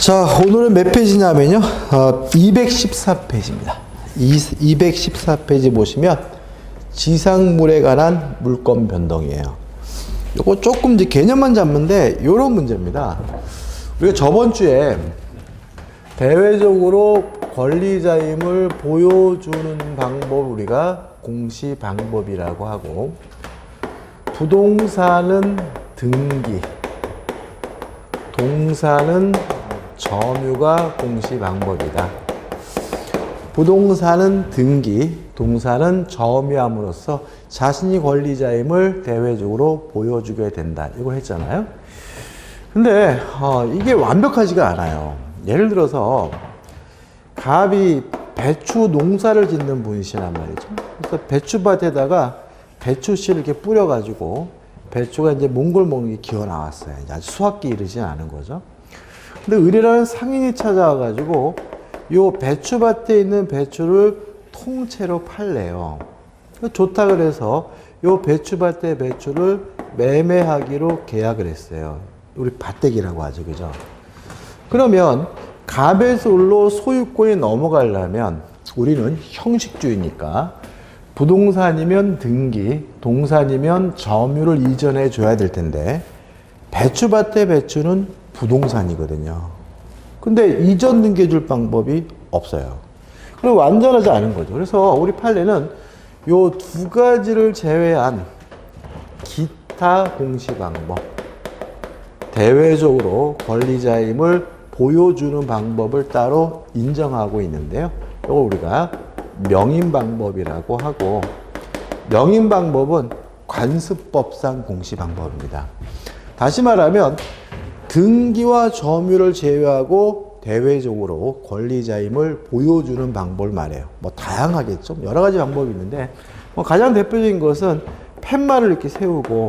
자, 오늘은 몇 페이지냐면요. 214페이지입니다. 214페이지 보시면 지상물에 관한 물권 변동이에요. 요거 조금 이제 개념만 잡는데 요런 문제입니다. 우리가 저번 주에 대외적으로 권리자임을 보여주는 방법 우리가 공시 방법이라고 하고, 부동산은 등기, 동사는 점유가 공시 방법이다. 부동산은 등기, 동사는 점유함으로써 자신이 권리자임을 대외적으로 보여주게 된다. 이걸 했잖아요. 근데 이게 완벽하지가 않아요. 예를 들어서 갑이 배추 농사를 짓는 분이시란 말이죠. 그래서 배추밭에다가 배추씨를 이렇게 뿌려가지고 배추가 이제 몽골몽이 기어 나왔어요. 이제 아주 수확기 이르진 않은 거죠. 근데 의뢰라는 상인이 찾아와가지고 요 배추밭에 있는 배추를 통째로 팔래요. 좋다 그래서 요 배추밭의 배추를 매매하기로 계약을 했어요. 우리 밭대기라고 하죠, 그죠? 그러면 갑에서 을로 소유권이 넘어가려면 우리는 형식주의니까 부동산이면 등기, 동산이면 점유를 이전해 줘야 될 텐데 배추밭의 배추는 부동산이거든요. 근데 이전 등기해 줄 방법이 없어요. 그리고 완전하지 않은 거죠. 그래서 우리 판례는 요 두 가지를 제외한 기타 공시 방법, 대외적으로 권리자임을 보여주는 방법을 따로 인정하고 있는데요. 이걸 우리가 명인 방법이라고 하고, 명인 방법은 관습법상 공시 방법입니다. 다시 말하면 등기와 점유를 제외하고 대외적으로 권리자임을 보여주는 방법을 말해요. 뭐 다양하겠죠. 여러 가지 방법이 있는데 가장 대표적인 것은 팻말을 이렇게 세우고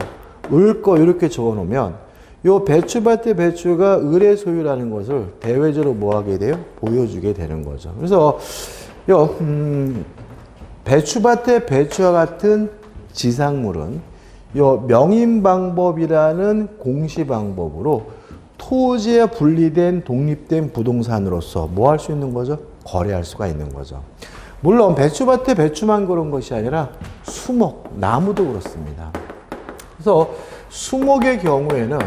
을 거 이렇게 적어 놓으면 요 배추밭의 배추가 을의 소유라는 것을 대외적으로 뭐 하게 돼요? 보여주게 되는 거죠. 그래서 요 배추밭의 배추와 같은 지상물은 요 명인 방법이라는 공시 방법으로 토지에 분리된 독립된 부동산으로서 뭐 할 수 있는 거죠? 거래할 수가 있는 거죠. 물론 배추밭에 배추만 그런 것이 아니라 수목, 나무도 그렇습니다. 그래서 수목의 경우에는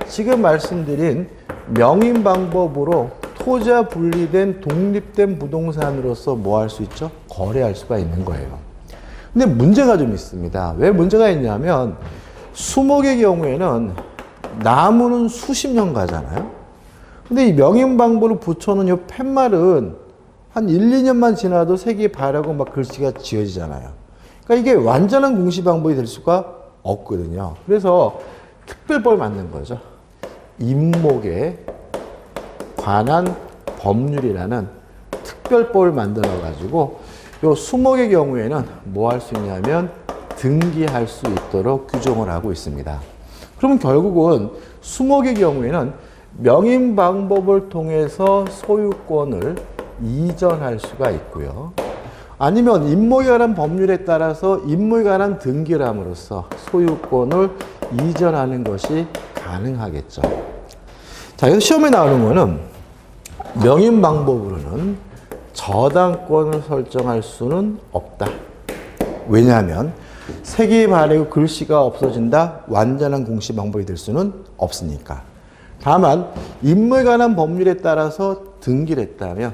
지금 말씀드린 명인 방법으로 토지와 분리된 독립된 부동산으로서 뭐 할 수 있죠? 거래할 수가 있는 거예요. 근데 문제가 좀 있습니다. 왜 문제가 있냐면 수목의 경우에는 나무는 수십 년 가잖아요. 근데 이 명인 방법을 붙여놓은 이 팻말은 한 1, 2년만 지나도 색이 바르고 막 글씨가 지어지잖아요. 그러니까 이게 완전한 공시 방법이 될 수가 없거든요. 그래서 특별법을 만든 거죠. 임목에 관한 법률이라는 특별법을 만들어 가지고 요 수목의 경우에는 뭐 할 수 있냐면 등기할 수 있도록 규정을 하고 있습니다. 그러면 결국은 수목의 경우에는 명인 방법을 통해서 소유권을 이전할 수가 있고요. 아니면 임목에 관한 법률에 따라서 임목에 관한 등기를 함으로써 소유권을 이전하는 것이 가능하겠죠. 자, 여기서 시험에 나오는 거는 명인 방법으로는 저당권을 설정할 수는 없다. 왜냐하면 색이 바래고 글씨가 없어진다. 완전한 공시 방법이 될 수는 없으니까. 다만 임무에 관한 법률에 따라서 등기를 했다면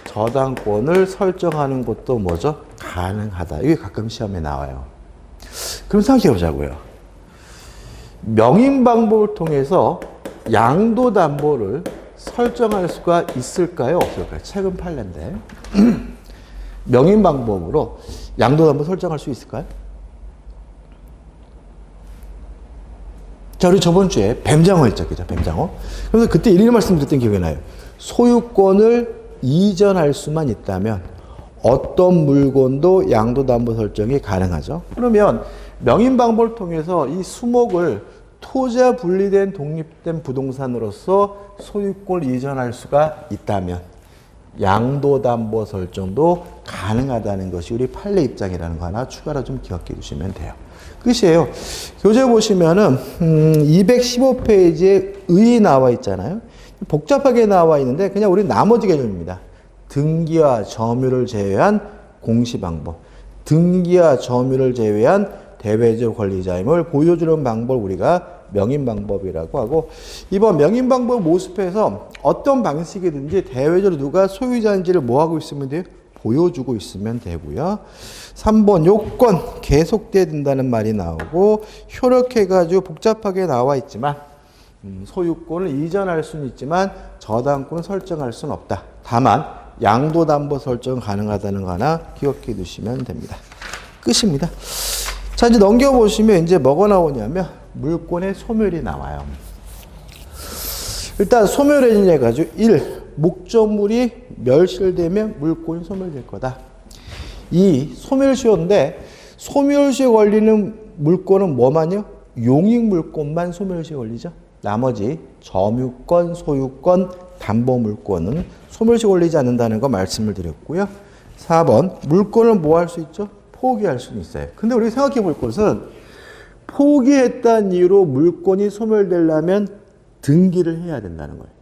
저당권을 설정하는 것도 뭐죠? 가능하다. 이게 가끔 시험에 나와요. 그럼 생각해 보자고요. 명인 방법을 통해서 양도담보를 설정할 수가 있을까요? 없을까요? 최근 판례인데 명인 방법으로 양도담보 설정할 수 있을까요? 자, 우리 저번 주에 뱀장어 했죠, 그죠? 뱀장어. 그래서 그때 이런 말씀드렸던 기억이 나요. 소유권을 이전할 수만 있다면 어떤 물건도 양도담보 설정이 가능하죠. 그러면 명인 방법을 통해서 이 수목을 토지와 분리된 독립된 부동산으로서 소유권을 이전할 수가 있다면 양도담보 설정도 가능하다는 것이 우리 판례 입장이라는 거 하나 추가로 좀 기억해 주시면 돼요. 끝이에요. 교재 보시면은 215페이지에 의 나와 있잖아요. 복잡하게 나와 있는데 그냥 우리 나머지 개념입니다. 등기와 점유를 제외한 공시방법, 등기와 점유를 제외한 대외적 권리자임을 보여주는 방법을 우리가 명인방법이라고 하고, 이번 명인방법 모습에서 어떤 방식이든지 대외적으로 누가 소유자인지를 뭐하고 있으면 돼요? 보여주고 있으면 되고요. 3번 요건 계속돼야 된다는 말이 나오고, 효력해가지고 복잡하게 나와 있지만 소유권을 이전할 수는 있지만 저당권 설정할 수는 없다. 다만 양도담보 설정 가능하다는 거 하나 기억해 두시면 됩니다. 끝입니다. 자, 이제 넘겨보시면 이제 뭐가 나오냐면 물권의 소멸이 나와요. 일단 소멸행위 해가지고 1. 목적물이 멸실되면 물권이 소멸될 거다. 2. 소멸시효인데 소멸시효 걸리는 물권은 뭐만요? 용익물권만 소멸시효 걸리죠. 나머지 점유권, 소유권, 담보물권은 소멸시효 걸리지 않는다는 거 말씀을 드렸고요. 4번 물권을 뭐 할 수 있죠? 포기할 수는 있어요. 근데 우리가 생각해 볼 것은 포기했다는 이유로 물권이 소멸되려면 등기를 해야 된다는 거예요.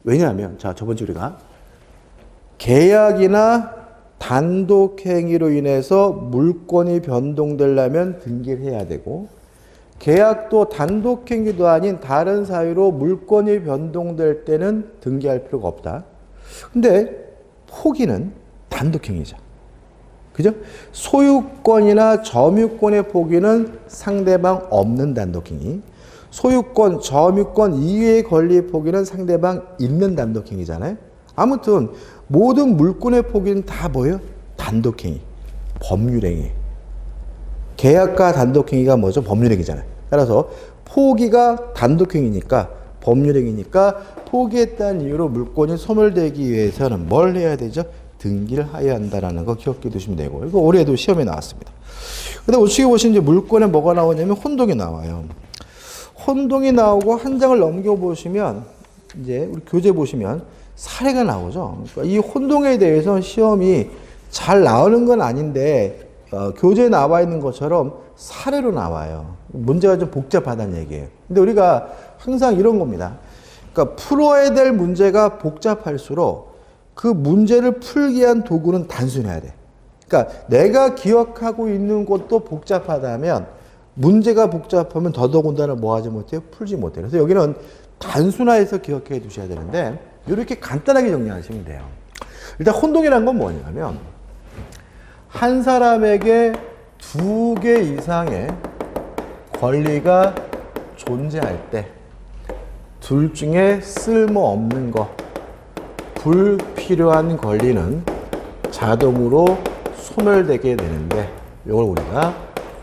왜냐하면 자, 저번주 우리가 계약이나 단독행위로 인해서 물권이 변동되려면 등기를 해야 되고, 계약도 단독행위도 아닌 다른 사유로 물권이 변동될 때는 등기할 필요가 없다. 근데 포기는 단독행위죠. 그죠? 소유권이나 점유권의 포기는 상대방 없는 단독행위. 소유권, 점유권 이외의 권리 포기는 상대방 있는 단독행위잖아요. 아무튼 모든 물권의 포기는 다 뭐예요? 단독행위, 법률행위. 계약과 단독행위가 뭐죠? 법률행위잖아요. 따라서 포기가 단독행위니까, 법률행위니까 포기했다는 이유로 물권이 소멸되기 위해서는 뭘 해야 되죠? 등기를 해야 한다는 거 기억해 두시면 되고, 이거 올해도 시험에 나왔습니다. 근데 우측에 보시면 이제 물권에 뭐가 나오냐면 혼동이 나와요. 혼동이 나오고 한 장을 넘겨보시면 이제 우리 교재 보시면 사례가 나오죠. 그러니까 이 혼동에 대해서 시험이 잘 나오는 건 아닌데 교재에 나와 있는 것처럼 사례로 나와요. 문제가 좀 복잡하다는 얘기예요. 근데 우리가 항상 이런 겁니다. 그러니까 풀어야 될 문제가 복잡할수록 그 문제를 풀기 위한 도구는 단순해야 돼. 그러니까 내가 기억하고 있는 것도 복잡하다면 문제가 복잡하면 더더군다나 뭐 하지 못해요? 풀지 못해요. 그래서 여기는 단순화해서 기억해 두셔야 되는데 이렇게 간단하게 정리하시면 돼요. 일단 혼동이라는 건 뭐냐면 한 사람에게 2개 이상의 권리가 존재할 때 둘 중에 쓸모없는 거, 불필요한 권리는 자동으로 소멸되게 되는데 이걸 우리가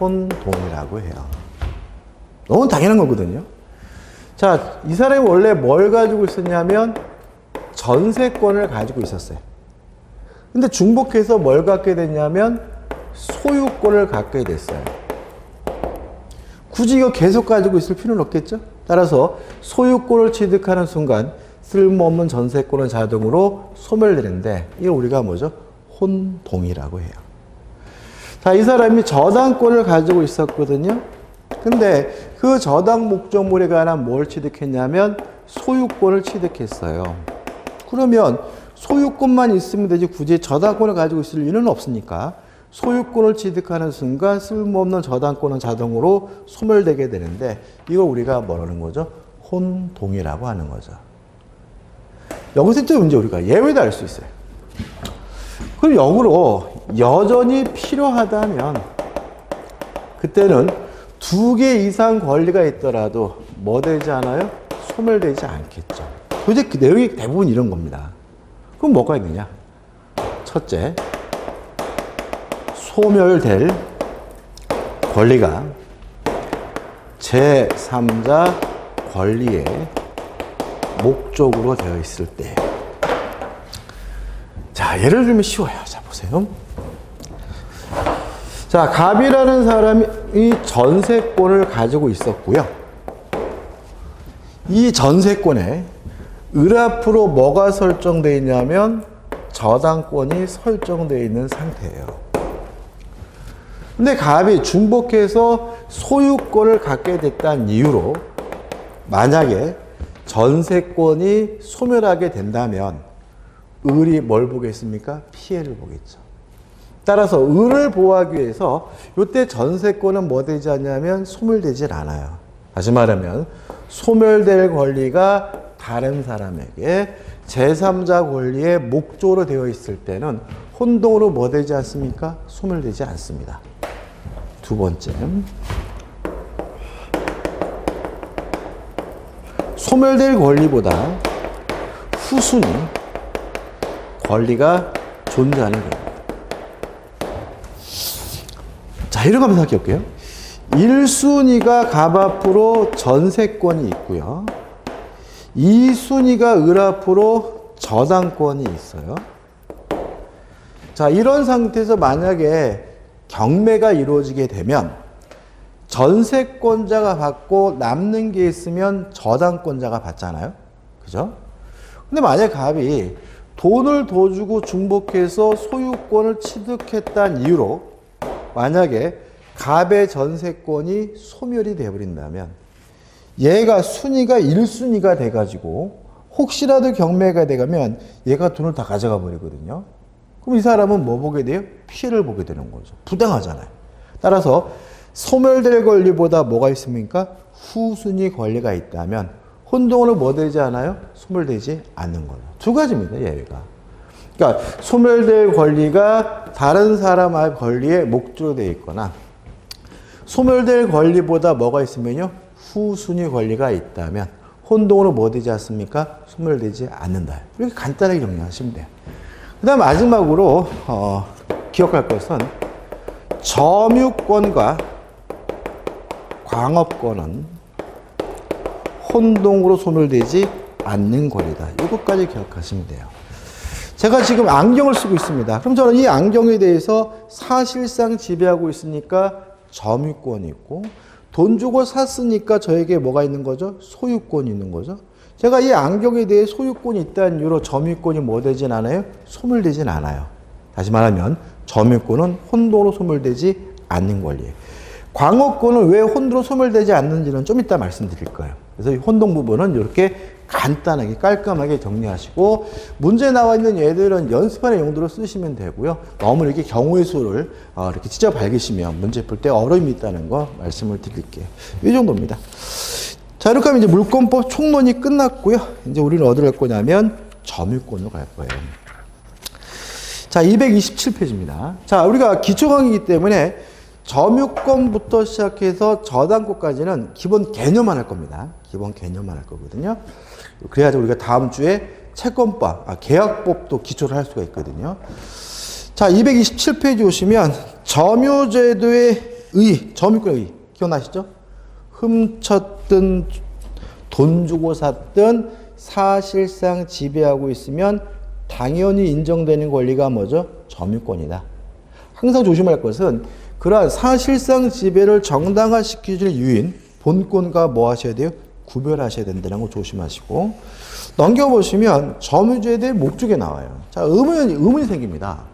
혼동이라고 해요. 너무 당연한 거거든요. 자, 이 사람이 원래 뭘 가지고 있었냐면 전세권을 가지고 있었어요. 근데 중복해서 뭘 갖게 됐냐면 소유권을 갖게 됐어요. 굳이 이거 계속 가지고 있을 필요는 없겠죠? 따라서 소유권을 취득하는 순간 쓸모없는 전세권은 자동으로 소멸되는데 이걸 우리가 뭐죠? 혼동이라고 해요. 자, 이 사람이 저당권을 가지고 있었거든요. 근데 그 저당 목적물에 관한 뭘 취득했냐면 소유권을 취득했어요. 그러면 소유권만 있으면 되지 굳이 저당권을 가지고 있을 이유는 없으니까 소유권을 취득하는 순간 쓸모없는 저당권은 자동으로 소멸되게 되는데 이걸 우리가 뭐라는 거죠? 혼동이라고 하는 거죠. 여기서 또 이제 우리가 예외도 알 수 있어요. 그럼 역으로 여전히 필요하다면 그때는 2개 이상 권리가 있더라도 뭐 되지 않아요? 소멸되지 않겠죠. 도대체 그 내용이 대부분 이런 겁니다. 그럼 뭐가 있느냐? 첫째, 소멸될 권리가 제3자 권리의 목적으로 되어 있을 때. 자, 예를 들면 쉬워요. 자, 보세요. 자, 갑이라는 사람이 전세권을 가지고 있었고요. 이 전세권에 을 앞으로 뭐가 설정되어 있냐면 저당권이 설정되어 있는 상태예요. 근데 갑이 중복해서 소유권을 갖게 됐다는 이유로 만약에 전세권이 소멸하게 된다면 을이 뭘 보겠습니까? 피해를 보겠죠. 따라서 을을 보호하기 위해서 이때 전세권은 뭐 되지 않냐면 소멸되질 않아요. 다시 말하면 소멸될 권리가 다른 사람에게 제3자 권리의 목적으로 되어 있을 때는 혼동으로 뭐 되지 않습니까? 소멸되지 않습니다. 두 번째, 소멸될 권리보다 후순위 권리가 존재하는 겁니다. 자, 이런 거 한번 생각해 볼게요. 1순위가 갑 앞으로 전세권이 있고요. 2순위가 을 앞으로 저당권이 있어요. 자, 이런 상태에서 만약에 경매가 이루어지게 되면 전세권자가 받고 남는 게 있으면 저당권자가 받잖아요. 그죠? 근데 만약에 갑이 돈을 더 주고 중복해서 소유권을 취득했다는 이유로 만약에 갑의 전세권이 소멸이 되어버린다면 얘가 순위가 1순위가 돼가지고 혹시라도 경매가 돼가면 얘가 돈을 다 가져가 버리거든요. 그럼 이 사람은 뭐 보게 돼요? 피해를 보게 되는 거죠. 부당하잖아요. 따라서 소멸될 권리보다 뭐가 있습니까? 후순위 권리가 있다면 혼동으로 뭐 되지 않아요? 소멸되지 않는 거죠. 두 가지입니다, 예외가. 그러니까 소멸될 권리가 다른 사람의 권리에 목적으로 되어 있거나 소멸될 권리보다 뭐가 있으면요? 후순위 권리가 있다면 혼동으로 뭐 되지 않습니까? 소멸되지 않는다. 이렇게 간단하게 정리하시면 돼요. 그 다음 마지막으로 기억할 것은 점유권과 광업권은 혼동으로 소멸되지 않는 권리다. 이것까지 기억하시면 돼요. 제가 지금 안경을 쓰고 있습니다. 그럼 저는 이 안경에 대해서 사실상 지배하고 있으니까 점유권이 있고 돈 주고 샀으니까 저에게 뭐가 있는 거죠? 소유권이 있는 거죠. 제가 이 안경에 대해 소유권이 있다는 이유로 점유권이 뭐 되진 않아요? 소멸되진 않아요. 다시 말하면 점유권은 혼동으로 소멸되지 않는 권리예요. 광업권은 왜 혼동으로 소멸되지 않는지는 좀 이따 말씀드릴 거예요. 그래서 이 혼동 부분은 이렇게 간단하게 깔끔하게 정리하시고 문제 나와 있는 얘들은 연습하는 용도로 쓰시면 되고요. 너무 이렇게 경우의 수를 이렇게 찢어 밝히시면 문제 풀 때 어려움이 있다는 거 말씀을 드릴게요. 이 정도입니다. 자, 이렇게 하면 이제 물권법 총론이 끝났고요. 이제 우리는 어디로 갈 거냐면 점유권으로 갈 거예요. 자, 227페이지입니다. 자, 우리가 기초 강의이기 때문에 점유권부터 시작해서 저당권까지는 기본 개념만 할 겁니다. 기본 개념만 할 거거든요. 그래야지 우리가 다음 주에 채권법, 계약법도 기초를 할 수가 있거든요. 자, 227페이지 오시면 점유제도의 의, 점유권의 의, 기억나시죠? 훔쳤든 돈 주고 샀든 사실상 지배하고 있으면 당연히 인정되는 권리가 뭐죠? 점유권이다. 항상 조심할 것은 그러한 사실상 지배를 정당화시키는 이유인 본권과 뭐 하셔야 돼요? 구별하셔야 된다는 거 조심하시고 넘겨보시면 점유제도의 목적에 나와요. 자, 의문이 생깁니다.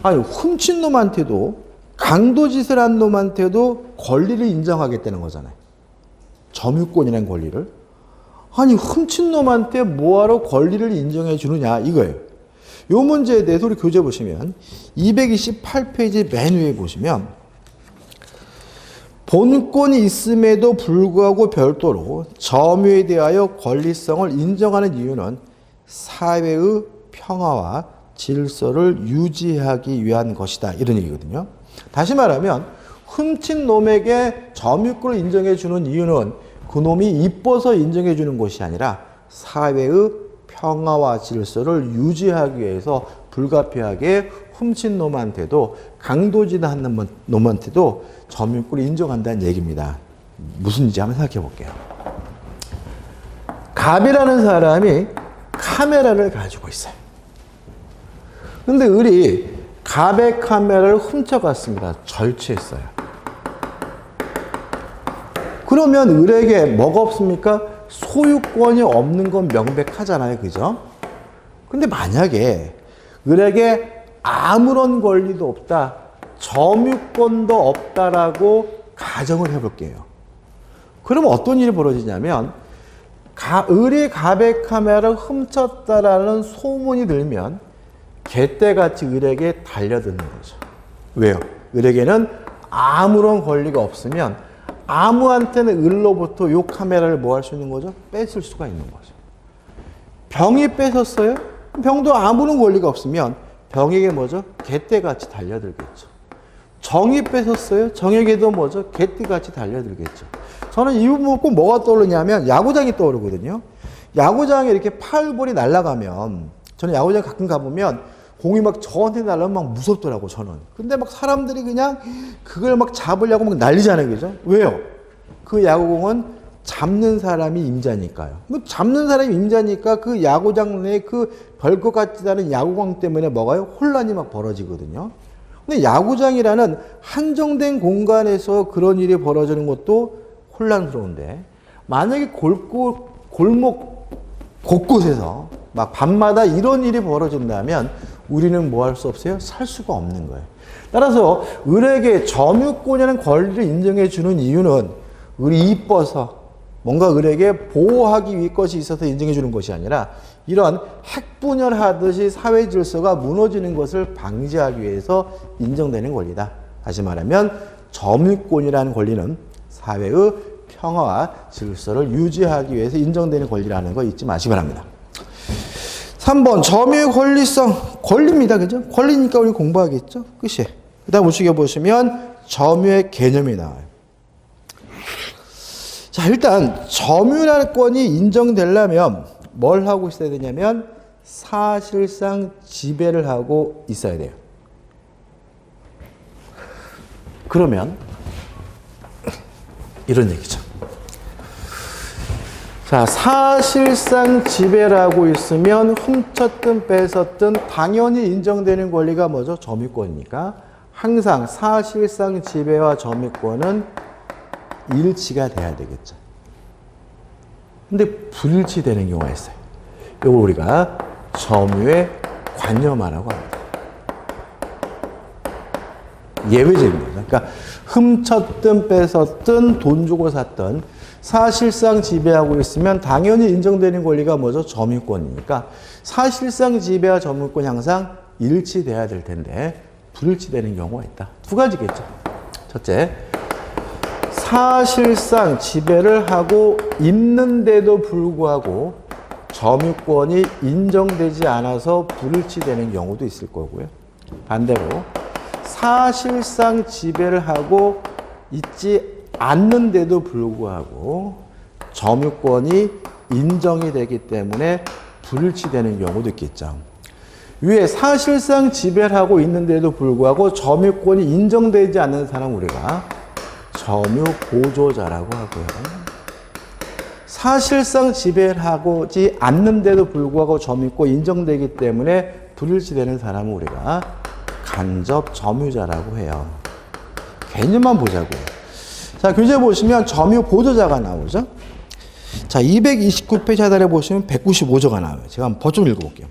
아니, 훔친 놈한테도 강도짓을 한 놈한테도 권리를 인정하겠다는 거잖아요. 점유권이라는 권리를. 아니, 훔친 놈한테 뭐하러 권리를 인정해 주느냐 이거예요. 이 문제에 대해서 우리 교재 보시면 228페이지 맨 위에 보시면 본권이 있음에도 불구하고 별도로 점유에 대하여 권리성을 인정하는 이유는 사회의 평화와 질서를 유지하기 위한 것이다. 이런 얘기거든요. 다시 말하면 훔친 놈에게 점유권을 인정해 주는 이유는 그 놈이 이뻐서 인정해 주는 것이 아니라 사회의 평화와 질서를 유지하기 위해서 불가피하게 훔친 놈한테도 강도질한 놈한테도 점유권을 인정한다는 얘기입니다. 무슨 일인지 한번 생각해 볼게요. 갑이라는 사람이 카메라를 가지고 있어요. 근데 을이 갑의 카메라를 훔쳐갔습니다. 절취했어요. 그러면 을에게 뭐가 없습니까? 소유권이 없는 건 명백하잖아요. 그죠? 근데 만약에 을에게 아무런 권리도 없다, 점유권도 없다라고 가정을 해볼게요. 그러면 어떤 일이 벌어지냐면 을이 가배 카메라를 훔쳤다라는 소문이 들면 개떼같이 을에게 달려드는 거죠. 왜요? 을에게는 아무런 권리가 없으면 아무한테는 을로부터 이 카메라를 뭐 할 수 있는 거죠? 뺏을 수가 있는 거죠. 병이 뺏었어요? 병도 아무런 권리가 없으면 병에게 뭐죠? 개떼같이 달려들겠죠. 정이 뺏었어요? 정에게도 뭐죠? 개떼같이 달려들겠죠. 저는 이 부분 꼭 뭐가 떠오르냐면 야구장이 떠오르거든요. 야구장에 이렇게 파울볼이 날아가면 저는 야구장 가끔 가보면 공이 막 저한테 날아오면 막 무섭더라고 저는. 근데 막 사람들이 그냥 그걸 막 잡으려고 막 난리잖아요. 그죠? 왜요? 그 야구공은 잡는 사람이 임자니까요. 뭐 잡는 사람이 임자니까 그 야구장 내에 그 별것 같지 않은 야구공 때문에 뭐가요? 혼란이 막 벌어지거든요. 근데 야구장이라는 한정된 공간에서 그런 일이 벌어지는 것도 혼란스러운데 만약에 골목 곳곳에서 막 밤마다 이런 일이 벌어진다면 우리는 뭐 할 수 없어요? 살 수가 없는 거예요. 따라서 을에게 점유권이라는 권리를 인정해 주는 이유는 을이 이뻐서 뭔가 을에게 보호하기 위해 것이 있어서 인정해 주는 것이 아니라 이런 핵분열하듯이 사회 질서가 무너지는 것을 방지하기 위해서 인정되는 권리다. 다시 말하면 점유권이라는 권리는 사회의 평화와 질서를 유지하기 위해서 인정되는 권리라는 거 잊지 마시기 바랍니다. 3번 점유의 권리성. 권리입니다. 그죠? 권리니까 우리 공부하겠죠? 끝이에요. 그 다음 우측에 보시면 점유의 개념이 나와요. 자, 일단 점유권이 인정되려면 뭘 하고 있어야 되냐면 사실상 지배를 하고 있어야 돼요. 그러면 이런 얘기죠. 자, 사실상 지배를 하고 있으면 훔쳤든 뺏었든 당연히 인정되는 권리가 뭐죠? 점유권이니까 항상 사실상 지배와 점유권은 일치가 돼야 되겠죠. 근데 불일치되는 경우가 있어요. 이걸 우리가 점유의 관념화라고 합니다. 예외적인 거죠. 그러니까 훔쳤든 뺏었든 돈 주고 샀든 사실상 지배하고 있으면 당연히 인정되는 권리가 뭐죠? 점유권이니까 사실상 지배와 점유권이 항상 일치돼야 될 텐데 불일치되는 경우가 있다. 두 가지겠죠. 첫째, 사실상 지배를 하고 있는데도 불구하고 점유권이 인정되지 않아서 불일치되는 경우도 있을 거고요. 반대로 사실상 지배를 하고 있지 않는데도 불구하고 점유권이 인정이 되기 때문에 불일치되는 경우도 있겠죠. 위에 사실상 지배를 하고 있는데도 불구하고 점유권이 인정되지 않는 사람 우리가 점유 보조자라고 하고요. 사실상 지배를 하지 않는데도 불구하고 점유권 인정되기 때문에 불일치되는 사람은 우리가 간접 점유자라고 해요. 개념만 보자고요. 자, 교재 보시면 점유 보조자가 나오죠. 자, 229페이지 하단에 보시면 195조가 나와요. 제가 한번 좀 읽어볼게요.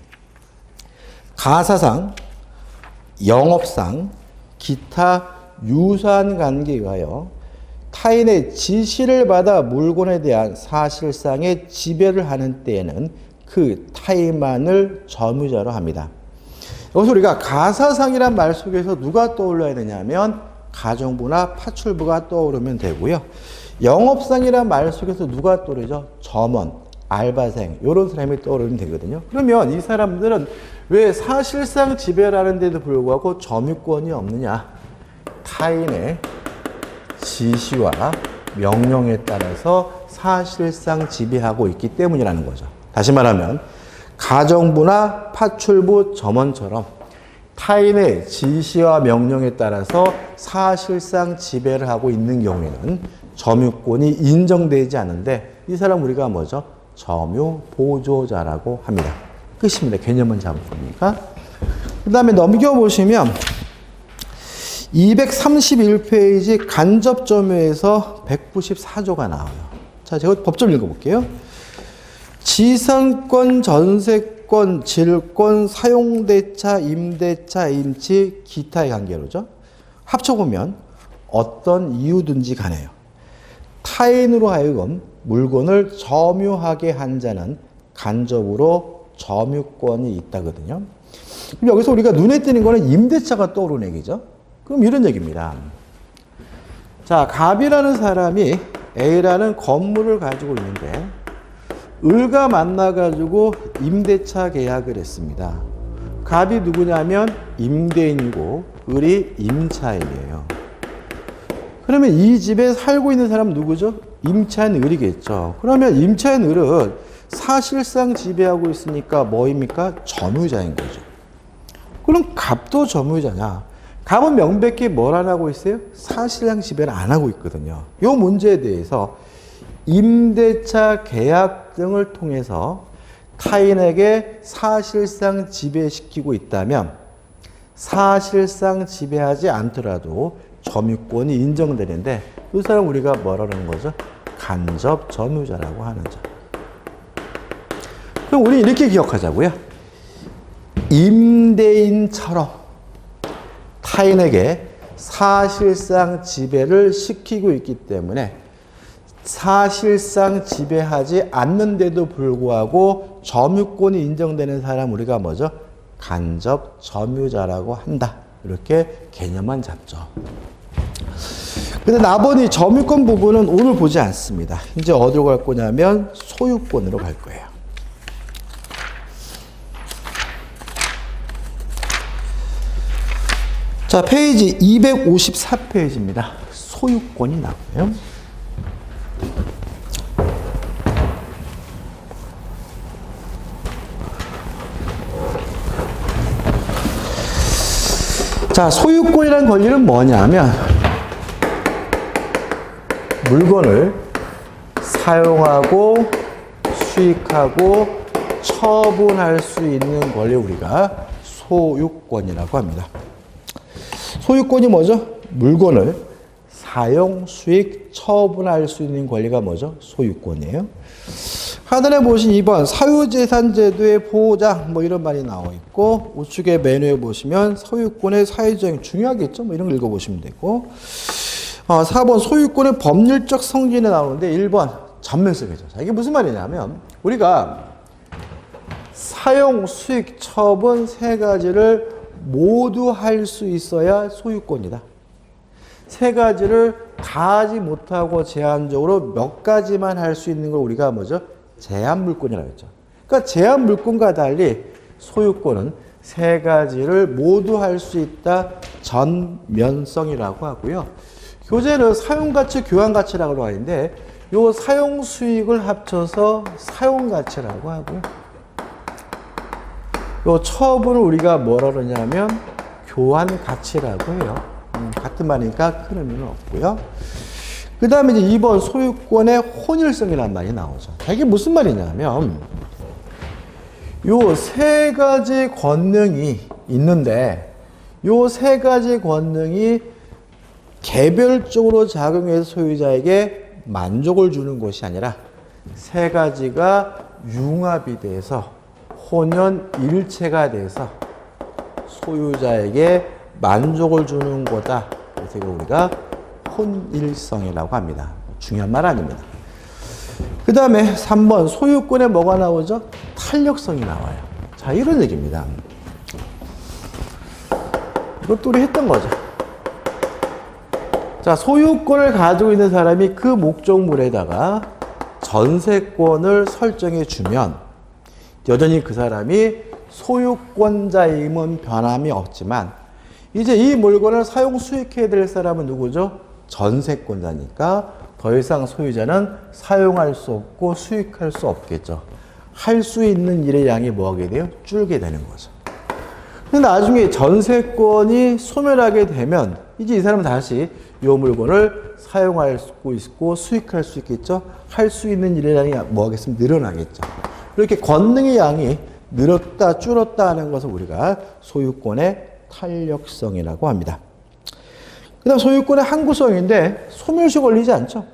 가사상, 영업상, 기타 유사한 관계에 의하여 타인의 지시를 받아 물건에 대한 사실상의 지배를 하는 때에는 그 타인만을 점유자로 합니다. 여기서 우리가 가사상이란 말 속에서 누가 떠올려야 되냐면 가정부나 파출부가 떠오르면 되고요. 영업상이란 말 속에서 누가 떠오르죠? 점원, 알바생 이런 사람이 떠오르면 되거든요. 그러면 이 사람들은 왜 사실상 지배를 하는데도 불구하고 점유권이 없느냐? 타인의 지시와 명령에 따라서 사실상 지배하고 있기 때문이라는 거죠. 다시 말하면 가정부나 파출부 점원처럼 타인의 지시와 명령에 따라서 사실상 지배를 하고 있는 경우에는 점유권이 인정되지 않는데 이 사람 우리가 뭐죠? 점유 보조자라고 합니다. 끝입니다. 개념은 잡습니까? 그 다음에 넘겨보시면 231페이지 간접 점유에서 194조가 나와요. 자, 제가 법좀 읽어볼게요. 지상권, 전세권, 질권, 사용대차, 임대차, 임치, 기타의 관계로죠. 합쳐보면 어떤 이유든지 간에요. 타인으로 하여금 물건을 점유하게 한 자는 간접으로 점유권이 있다거든요. 그럼 여기서 우리가 눈에 띄는 거는 임대차가 떠오르는 얘기죠. 그럼 이런 얘기입니다. 자, 갑이라는 사람이 A라는 건물을 가지고 있는데 을과 만나가지고 임대차 계약을 했습니다. 갑이 누구냐면 임대인이고 을이 임차인이에요. 그러면 이 집에 살고 있는 사람은 누구죠? 임차인 을이겠죠. 그러면 임차인 을은 사실상 지배하고 있으니까 뭐입니까? 점유자인 거죠. 그럼 갑도 점유자냐? 갑은 명백히 뭘 안 하고 있어요? 사실상 지배를 안 하고 있거든요. 이 문제에 대해서 임대차 계약 등을 통해서 타인에게 사실상 지배시키고 있다면 사실상 지배하지 않더라도 점유권이 인정되는데 이 사람 우리가 뭐라 그러는 거죠? 간접 점유자라고 하는 자. 그럼 우리 이렇게 기억하자고요. 임대인처럼 타인에게 사실상 지배를 시키고 있기 때문에 사실상 지배하지 않는데도 불구하고 점유권이 인정되는 사람 우리가 뭐죠? 간접 점유자라고 한다. 이렇게 개념만 잡죠. 근데 나머지 점유권 부분은 오늘 보지 않습니다. 이제 어디로 갈 거냐면 소유권으로 갈 거예요. 자, 페이지 254페이지입니다. 소유권이 나와요. 자, 소유권이라는 권리는 뭐냐면 물건을 사용하고 수익하고 처분할 수 있는 권리 우리가 소유권이라고 합니다. 소유권이 뭐죠? 물건을 사용, 수익, 처분할 수 있는 권리가 뭐죠? 소유권이에요. 하단에 보신 2번 사유재산제도의 보호장 뭐 이런 말이 나와 있고 우측의 메뉴에 보시면 소유권의 사회적 중요하겠죠? 뭐 이런 거 읽어보시면 되고 4번 소유권의 법률적 성질이 나오는데 1번 전면성이죠. 자, 이게 무슨 말이냐면 우리가 사용, 수익, 처분 세 가지를 모두 할 수 있어야 소유권이다. 세 가지를 다 하지 못하고 제한적으로 몇 가지만 할 수 있는 걸 우리가 뭐죠? 제한물권이라고 했죠. 그러니까 제한물권과 달리 소유권은 세 가지를 모두 할 수 있다. 전면성이라고 하고요. 교재는 사용가치, 교환가치라고 하는데 요 사용수익을 합쳐서 사용가치라고 하고요. 요 처분을 우리가 뭐라 그러냐면 교환가치라고 해요. 같은 말이니까 큰 의미는 없고요. 그 다음에 이제 2번 소유권의 혼일성이라는 말이 나오죠. 이게 무슨 말이냐면 요 세 가지 권능이 있는데 요 세 가지 권능이 개별적으로 작용해서 소유자에게 만족을 주는 것이 아니라 세 가지가 융합이 돼서 혼연일체가 돼서 소유자에게 만족을 주는 거다. 그래서 우리가 혼일성이라고 합니다. 중요한 말 아닙니다. 그 다음에 3번 소유권에 뭐가 나오죠? 탄력성이 나와요. 자, 이런 얘기입니다. 이것도 우리 했던 거죠. 자, 소유권을 가지고 있는 사람이 그 목적물에다가 전세권을 설정해 주면 여전히 그 사람이 소유권자임은 변함이 없지만 이제 이 물건을 사용 수익해야 될 사람은 누구죠? 전세권자니까 더 이상 소유자는 사용할 수 없고 수익할 수 없겠죠. 할 수 있는 일의 양이 뭐하게 돼요? 줄게 되는 거죠. 근데 나중에 전세권이 소멸하게 되면 이제 이 사람은 다시 이 물건을 사용할 수 있고 수익할 수 있겠죠. 할 수 있는 일의 양이 뭐하겠습니까? 늘어나겠죠. 이렇게 권능의 양이 늘었다 줄었다 하는 것을 우리가 소유권의 탄력성이라고 합니다. 그 다음 소유권의 항구성인데 소멸시 걸리지 않죠.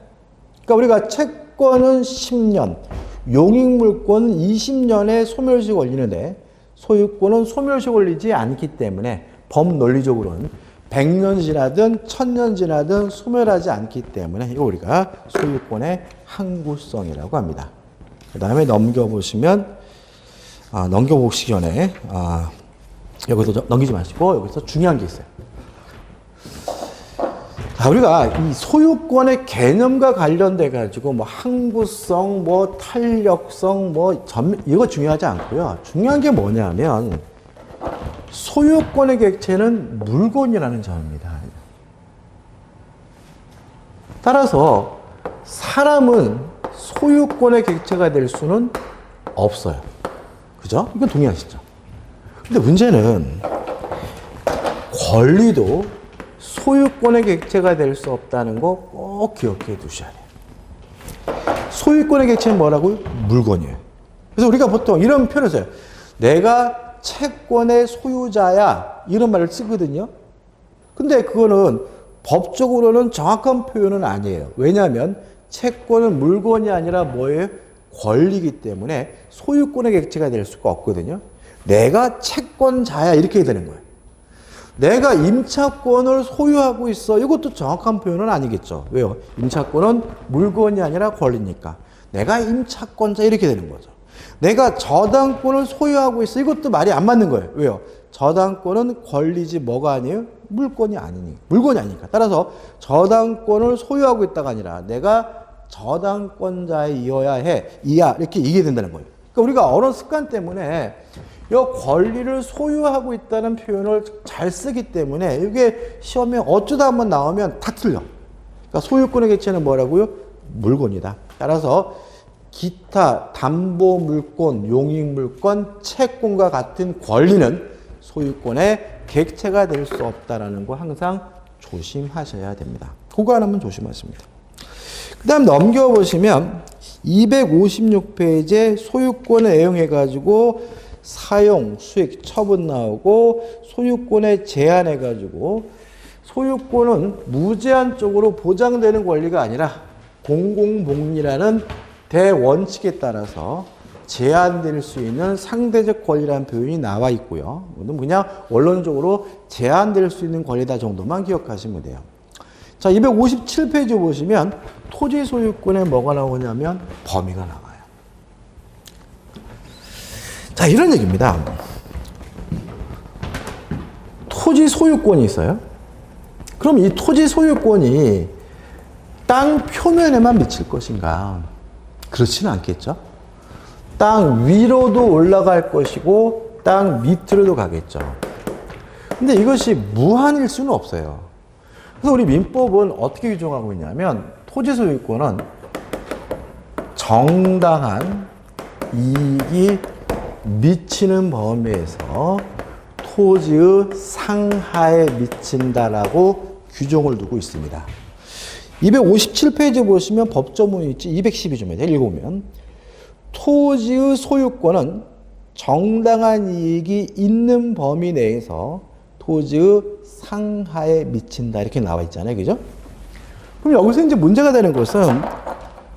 그러니까 우리가 채권은 10년, 용익물권은 20년에 소멸시 걸리는데 소유권은 소멸시 걸리지 않기 때문에 법논리적으로는 100년 지나든 1000년 지나든 소멸하지 않기 때문에 이거 우리가 소유권의 항구성이라고 합니다. 그 다음에 넘겨보시면 넘겨보시기 전에 여기서 넘기지 마시고 여기서 중요한 게 있어요. 자, 우리가 이 소유권의 개념과 관련돼 가지고 뭐 항구성, 뭐 탄력성, 이거 중요하지 않고요. 중요한 게 뭐냐면 소유권의 객체는 물건이라는 점입니다. 따라서 사람은 소유권의 객체가 될 수는 없어요. 그죠? 이건 동의하시죠? 근데 문제는 권리도 소유권의 객체가 될 수 없다는 거 꼭 기억해 두셔야 돼요. 소유권의 객체는 뭐라고요? 물건이에요. 그래서 우리가 보통 이런 표현을 써요. 내가 채권의 소유자야. 이런 말을 쓰거든요. 근데 그거는 법적으로는 정확한 표현은 아니에요. 왜냐하면 채권은 물건이 아니라 뭐예요? 권리이기 때문에 소유권의 객체가 될 수가 없거든요. 내가 채권자야. 이렇게 되는 거예요. 내가 임차권을 소유하고 있어. 이것도 정확한 표현은 아니겠죠. 왜요? 임차권은 물건이 아니라 권리니까. 내가 임차권자 이렇게 되는 거죠. 내가 저당권을 소유하고 있어. 이것도 말이 안 맞는 거예요. 왜요? 저당권은 권리지 뭐가 아니에요? 물건이 아니니까. 따라서 저당권을 소유하고 있다가 아니라 내가 저당권자이어야 해. 이렇게 얘기해야 된다는 거예요. 그러니까 우리가 언어 습관 때문에 이 권리를 소유하고 있다는 표현을 잘 쓰기 때문에 이게 시험에 어쩌다 한번 나오면 다 틀려. 그러니까 소유권의 객체는 뭐라고요? 물건이다. 따라서 기타 담보물권, 용익물권, 채권과 같은 권리는 소유권의 객체가 될 수 없다는 거 항상 조심하셔야 됩니다. 그거 하나만 조심하십니다. 그 다음 넘겨보시면 256페이지에 소유권을 애용해가지고 사용, 수익, 처분 나오고 소유권에 제한해가지고 소유권은 무제한적으로 보장되는 권리가 아니라 공공복리라는 대원칙에 따라서 제한될 수 있는 상대적 권리라는 표현이 나와 있고요. 이건 그냥 원론적으로 제한될 수 있는 권리다 정도만 기억하시면 돼요. 자, 257페이지 보시면 토지 소유권에 뭐가 나오냐면 범위가 나와요. 자, 이런 얘기입니다. 토지 소유권이 있어요. 그럼 이 토지 소유권이 땅 표면에만 미칠 것인가? 그렇지는 않겠죠. 땅 위로도 올라갈 것이고 땅 밑으로도 가겠죠. 근데 이것이 무한일 수는 없어요. 그래서 우리 민법은 어떻게 규정하고 있냐면 토지 소유권은 정당한 이익이 미치는 범위에서 토지의 상하에 미친다라고 규정을 두고 있습니다. 257페이지 보시면 법조문이 있지 212조입니다. 읽으면 토지의 소유권은 정당한 이익이 있는 범위 내에서 토지의 상하에 미친다 이렇게 나와 있잖아요. 그죠? 그럼 여기서 이제 문제가 되는 것은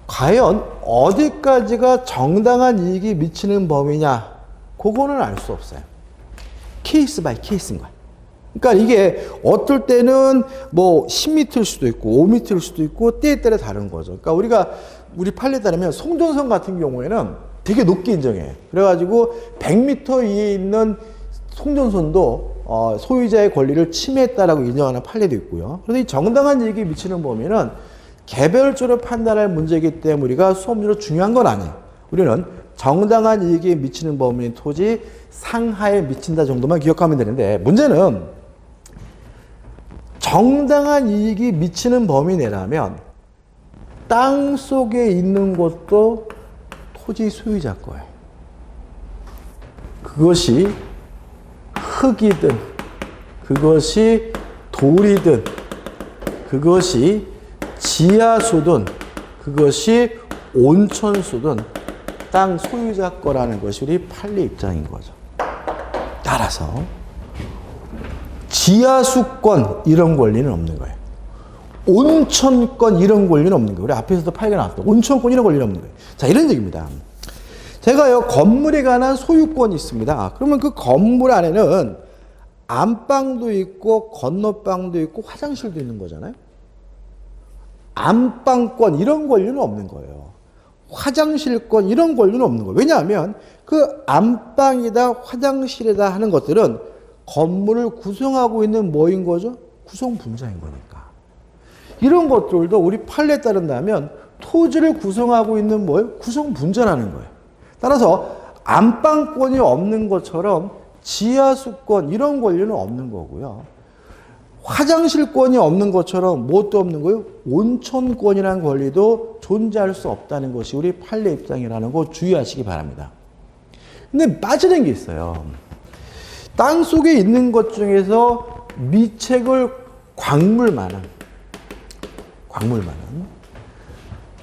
과연 어디까지가 정당한 이익이 미치는 범위냐? 그거는 알 수 없어요. 케이스 바이 케이스인 거야. 그러니까 이게 어떨 때는 뭐 10m일 수도 있고 5m일 수도 있고 때에 따라 다른 거죠. 그러니까 우리 판례에 따르면 송전선 같은 경우에는 되게 높게 인정해. 그래가지고 100m 위에 있는 송전선도 소유자의 권리를 침해했다라고 인정하는 판례도 있고요. 그래서 이 정당한 이익이 미치는 범위는 개별적으로 판단할 문제이기 때문에 우리가 수업적으로 중요한 건 아니에요. 우리는 정당한 이익이 미치는 범위인 토지 상하에 미친다 정도만 기억하면 되는데 문제는 정당한 이익이 미치는 범위 내라면 땅 속에 있는 것도 토지 소유자 거예요. 그것이 흙이든 그것이 돌이든 그것이 지하수든 그것이 온천수든 땅 소유자 거라는 것이 우리 판례 입장인 거죠. 따라서 지하수권 이런 권리는 없는 거예요. 온천권 이런 권리는 없는 거예요. 우리 앞에서도 판례가 나왔죠. 온천권 이런 권리는 없는 거예요. 자, 이런 얘기입니다. 제가요 건물에 관한 소유권이 있습니다. 그러면 그 건물 안에는 안방도 있고 건너방도 있고 화장실도 있는 거잖아요. 안방권 이런 권리는 없는 거예요. 화장실권 이런 권리는 없는 거예요. 왜냐하면 그 안방이다 화장실이다 하는 것들은 건물을 구성하고 있는 뭐인 거죠? 구성 분자인 거니까. 이런 것들도 우리 판례에 따른다면 토지를 구성하고 있는 뭐예요? 구성 분자라는 거예요. 따라서 안방권이 없는 것처럼 지하수권 이런 권리는 없는 거고요. 화장실권이 없는 것처럼 무엇도 없는 거예요? 온천권이라는 권리도 존재할 수 없다는 것이 우리 판례 입장이라는 거 주의하시기 바랍니다. 근데 빠지는 게 있어요. 땅 속에 있는 것 중에서 미책을 광물만한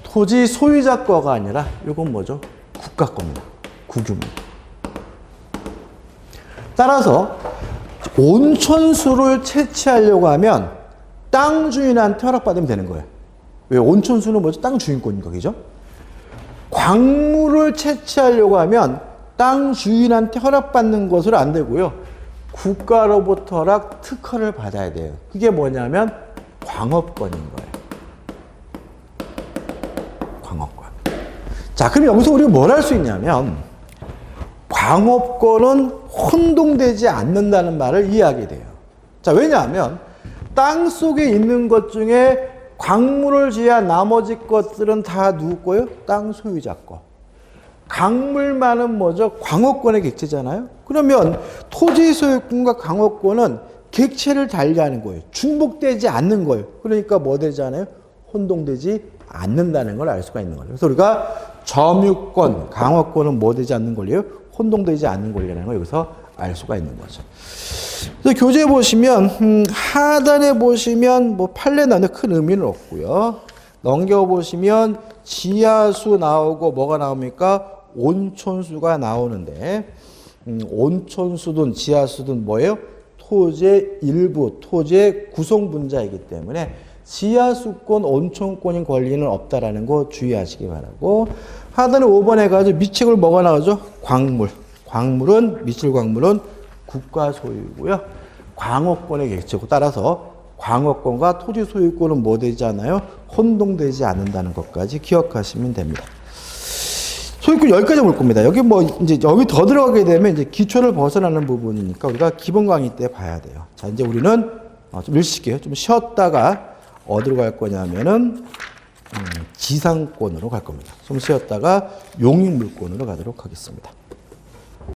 토지 소유자 거가 아니라 이건 뭐죠? 국가 겁니다. 국유입니다. 따라서 온천수를 채취하려고 하면 땅 주인한테 허락받으면 되는 거예요. 왜? 온천수는 뭐죠? 땅 주인권인 거죠. 광물을 채취하려고 하면 땅 주인한테 허락받는 것으로 안 되고요. 국가로부터 허락 특허를 받아야 돼요. 그게 뭐냐면 광업권인 거예요. 광업권. 자, 그럼 여기서 우리가 뭘 할 수 있냐면 광업권은 혼동되지 않는다는 말을 이해하게 돼요. 자, 왜냐하면 땅 속에 있는 것 중에 광물을 제외한 나머지 것들은 다 누구 거예요? 땅 소유자 거. 광물만은 뭐죠? 광업권의 객체잖아요. 그러면 토지 소유권과 광업권은 객체를 달리하는 거예요. 중복되지 않는 거예요. 그러니까 뭐 되지 않아요? 혼동되지 않는다는 걸 알 수가 있는 거예요. 그래서 우리가 점유권, 광업권은 뭐 되지 않는 권리예요? 혼동되지 않는 권리라는 걸 여기서 알 수가 있는 거죠. 그래서 교재에 보시면 하단에 보시면 뭐 판례 나오는데 큰 의미는 없고요. 넘겨 보시면 지하수 나오고 뭐가 나옵니까? 온천수가 나오는데 온천수든 지하수든 뭐예요? 토지의 일부, 토지의 구성 분자이기 때문에 지하수권, 온천권인 권리는 없다라는 거 주의하시기 바라고. 하단에 5번에 가지고 미책을 뭐가 나오죠? 광물. 미칠 광물은 국가 소유고요. 광업권의 객체고 따라서 광업권과 토지 소유권은 뭐 되지 않아요? 혼동되지 않는다는 것까지 기억하시면 됩니다. 소유권 여기까지 볼 겁니다. 여기 뭐 이제 여기 더 들어가게 되면 이제 기초를 벗어나는 부분이니까 우리가 기본 강의 때 봐야 돼요. 자, 이제 우리는 좀 일시게요. 좀 쉬었다가 어디로 갈 거냐면은 지상권으로 갈 겁니다. 좀 쉬었다가 용익물권으로 가도록 하겠습니다.